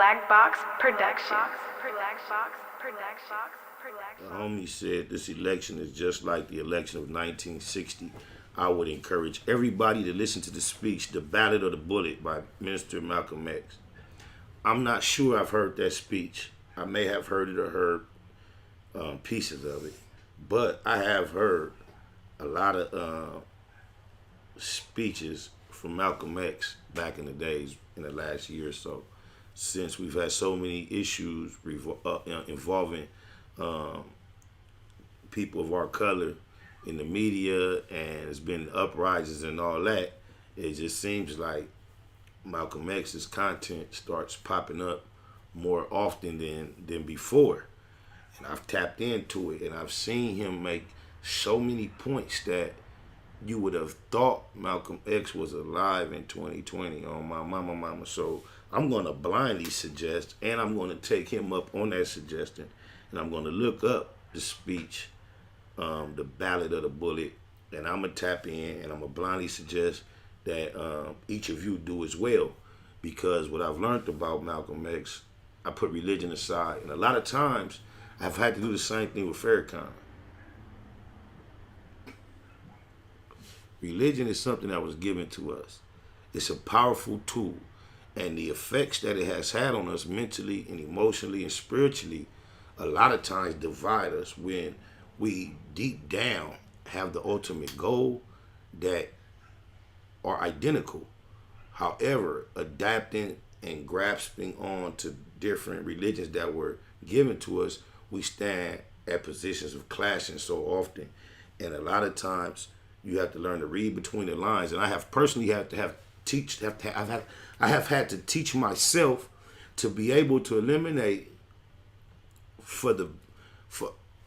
Black Box Productions. The homie said this election is just like the election of 1960. I would encourage everybody to listen to the speech, The Ballot or the Bullet by Minister Malcom X. I'm not sure I've heard that speech. I may have heard it or heard pieces of it, but I have heard a lot of speeches from Malcolm X back in the days, in the last year or so, since we've had so many issues involving people of our color in the media, and it's been uprisings and all that. It just seems like Malcolm X's content starts popping up more often than before. And I've tapped into it, and I've seen him make so many points that you would have thought Malcolm X was alive in 2020 on my mama. So I'm going to blindly suggest, and I'm going to take him up on that suggestion, and I'm going to look up the speech, The Ballot or the Bullet, and I'm going to tap in, and I'm going to blindly suggest that each of you do as well, because what I've learned about Malcolm X, I put religion aside, and a lot of times I've had to do the same thing with Farrakhan. Religion is something that was given to us. It's a powerful tool, and the effects that it has had on us mentally and emotionally and spiritually a lot of times divide us when we deep down have the ultimate goal that are identical. However, adapting and grasping on to different religions that were given to us, we stand at positions of clashing so often. And a lot of times you have to learn to read between the lines. And I have personally had to teach myself to be able to eliminate for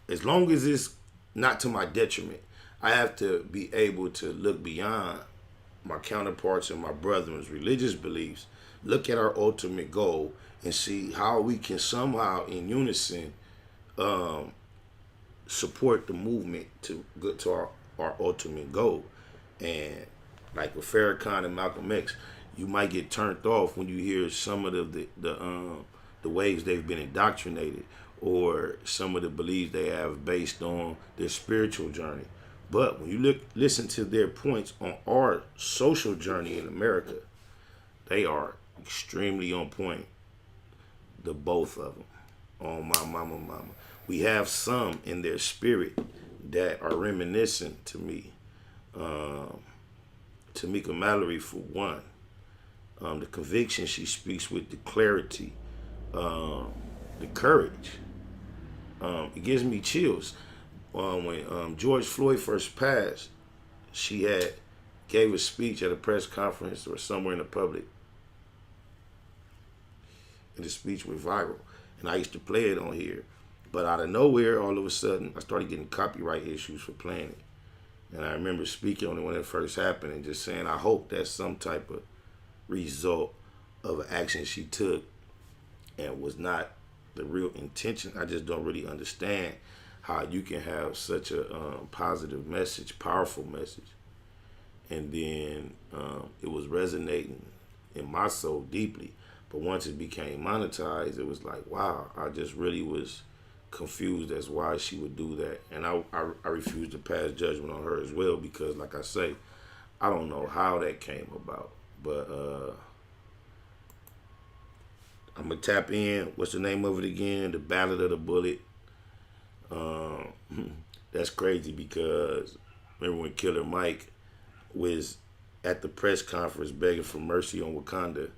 as long as it's not to my detriment. I have to be able to look beyond my counterparts and my brethren's religious beliefs, look at our ultimate goal, and see how we can somehow in unison support the movement to get to our ultimate goal. And like with Farrakhan and Malcolm X, you might get turned off when you hear some of the ways they've been indoctrinated, or some of the beliefs they have based on their spiritual journey. But when you listen to their points on our social journey in America, they are extremely on point, the both of them, on my mama. We have some in their spirit that are reminiscent to me. Tamika Mallory, for one. The conviction she speaks with, the clarity, the courage. It gives me chills. When George Floyd first passed, she gave a speech at a press conference or somewhere in the public, and the speech went viral. And I used to play it on here, but out of nowhere, all of a sudden, I started getting copyright issues for playing it. And I remember speaking on it when it first happened and just saying, I hope that's some type of result of an action she took and was not the real intention. I just don't really understand how you can have such a positive message, powerful message, and then it was resonating in my soul deeply. But once it became monetized, it was like, wow, I just really was confused as why she would do that. And I refuse to pass judgment on her as well, because like I say, I don't know how that came about. But I'm going to tap in. What's the name of it again? The Ballot of the Bullet. That's crazy, because remember when Killer Mike was at the press conference begging for mercy on Wakanda,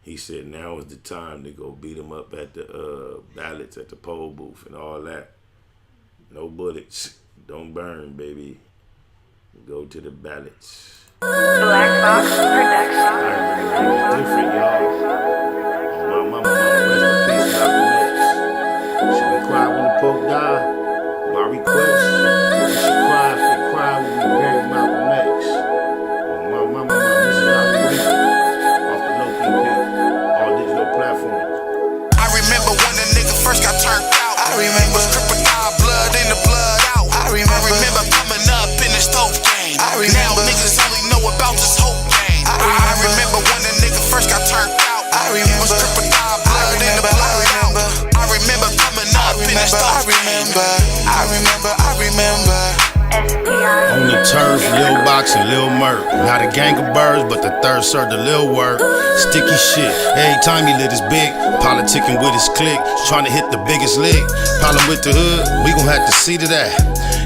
he said now is the time to go beat him up at the ballots at the poll booth and all that. No bullets. Don't burn, baby. Go to the ballots. Black Box Productions. Different, y'all. My mama, rest in peace, Malcolm X. Should we cry when the Pope died? My request, we should cry if we cry when we bury Malcolm X. My mama, this is how we reach off the low PP, all digital platforms. I remember when a nigga first got turned out. I remember crocodile blood in the blood out. I remember coming up in the stove game. Now niggas only know about this whole game. I remember when a nigga first got turned out. It was crocodile blood On the turf, Lil Box and Lil Murk. Not a gang of birds, but the third served the Lil work. Sticky shit, every time he lit his big. Politicking with his clique, trying to hit the biggest lick. Problem with the hood, we gon' have to see to that.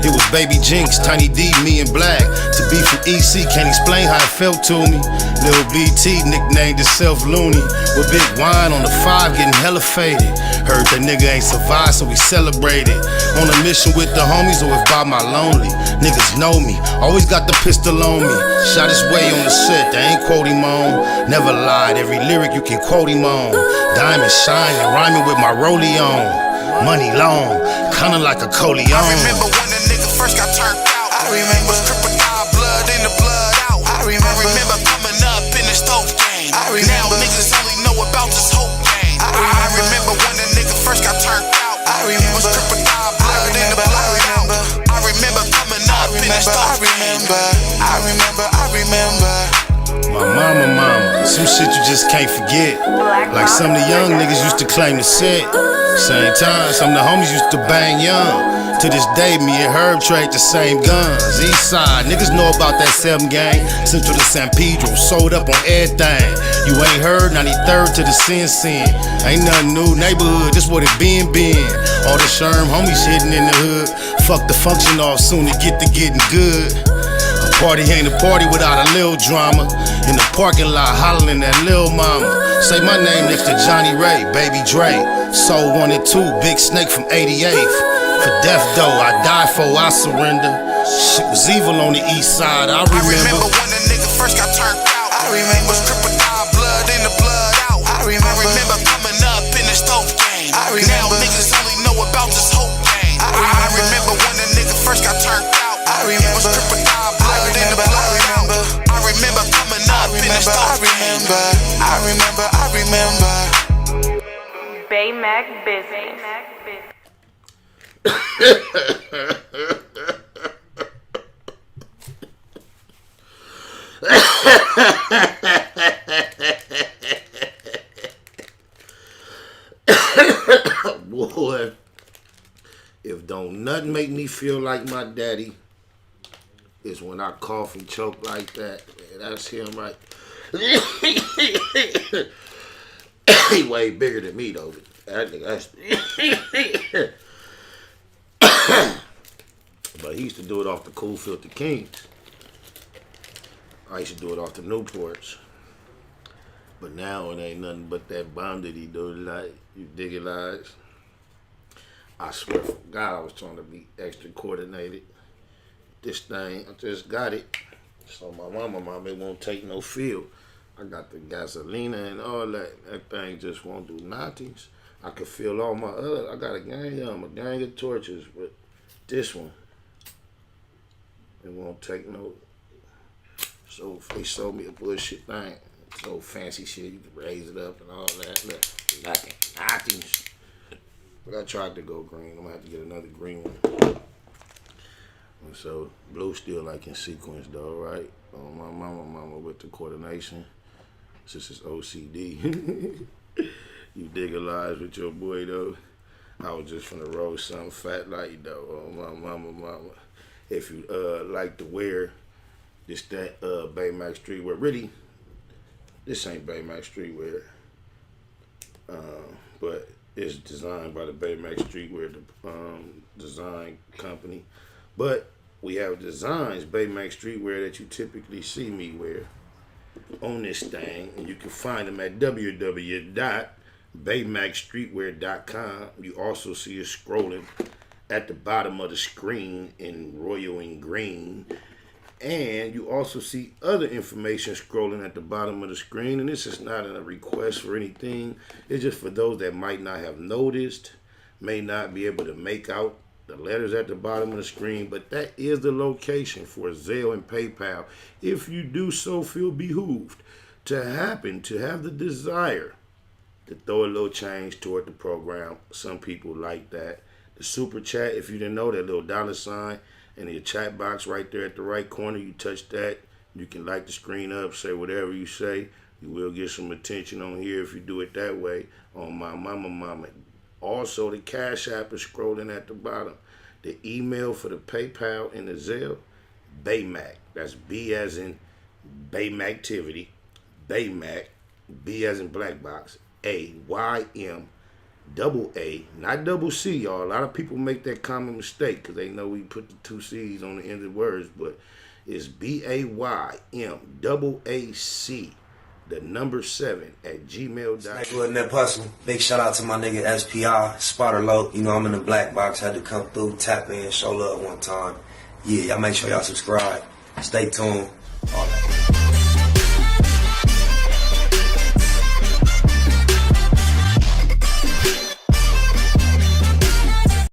It was Baby Jinx, Tiny D, me and Black. To be from EC, can't explain how it felt to me. Lil BT nicknamed himself Looney. With Big Wine on the 5, getting hella faded. Heard that nigga ain't survived, so we celebrated. On a mission with the homies, or if by my lonely. Niggas know me, always got the pistol on me. Shot his way on the set, they ain't quote him on. Never lied, every lyric you can quote him on. Diamond shining, rhyming with my rollie on. Money long, kinda like a Coleon. I remember when the nigga first got turned out. I remember crocodile blood in the blood out. I remember coming up in the stove game. Now niggas only know about this whole game. I remember when the nigga first got turned out. It was crocodile blood in the blood out. I remember coming up in the stove game. I remember. My mama, some shit you just can't forget. Like some of the young niggas used to claim to set. Same time, some of the homies used to bang young. To this day, me and Herb trade the same guns. East side, niggas know about that 7 gang. Central to San Pedro, sold up on everything. You ain't heard, 93rd to the Sin. Ain't nothing new, neighborhood, this what it been. All the Sherm homies hitting in the hood. Fuck the function off soon to get to getting good. A party ain't a party without a little drama. In the parking lot, hollering at Lil Mama. Say my name next to Johnny Ray, Baby Dre. Soul 1 and 2, Big Snake from 88th. For death though, I die for, I surrender. Shit was evil on the east side, I remember. When the nigga first got turned out. It was crocodile blood in the blood out. I remember coming up in the stove game. Now niggas only know about this whole game. I remember when the nigga first got turned out. It was crocodile blood in the blood out. I remember coming up in the stove game. I remember. Baymax business. Boy, if don't nothing make me feel like my daddy, it's when I cough and choke like that. Man, that's him right. He way bigger than me though. That nigga, but he used to do it off the Cool Filter Kings. I used to do it off the Newports. But now it ain't nothing but that bomb that he do. Like, you dig it, lies? I swear for God, I was trying to be extra coordinated. This thing, I just got it. So my mama, it won't take no feel. I got the gasolina and all that. That thing just won't do nothing. I can feel all my other. I got a gang of torches, but this one, it won't take no. So if they sold me a bullshit thing, so fancy shit, you can raise it up and all that. Look, nothing. But I tried to go green. I'm gonna have to get another green one. And so blue still like in sequence though, right? My mama with the coordination. This is OCD. You dig a lies with your boy though. I was just finna roll something fat like though. Oh my mama. If you like to wear this that Baymax streetwear, really, this ain't Baymax streetwear. But it's designed by the Baymax streetwear design company. But we have designs, Baymax streetwear, that you typically see me wear on this thing, and you can find them at www.baymaxstreetwear.com. You also see us scrolling at the bottom of the screen in royal and green, and you also see other information scrolling at the bottom of the screen. And this is not a request for anything. It's just for those that might not have noticed, may not be able to make out the letters at the bottom of the screen, but that is the location for Zelle and PayPal. If you do so feel behooved to happen to have the desire to throw a little change toward the program. Some people like that. The super chat, if you didn't know, that little $sign in the chat box right there at the right corner, you touch that, you can light the screen up, say whatever you say. You will get some attention on here if you do it that way. On my mama, Also, the Cash App is scrolling at the bottom. The email for the PayPal and the Zelle, Baymax. That's B as in Baymactivity, Baymax, B as in Black Box, A-Y-M, double A, not double C, y'all. A lot of people make that common mistake because they know we put the 2 C's on the end of the words, but it's B-A-Y-M, double A-C, the number 7 at gmail.com. Nigga that hustle. Big shout out to my nigga SPI, Spotter Low. You know, I'm in the Black Box, had to come through, tap in, show love one time. Yeah, y'all make sure y'all subscribe. Stay tuned. All that.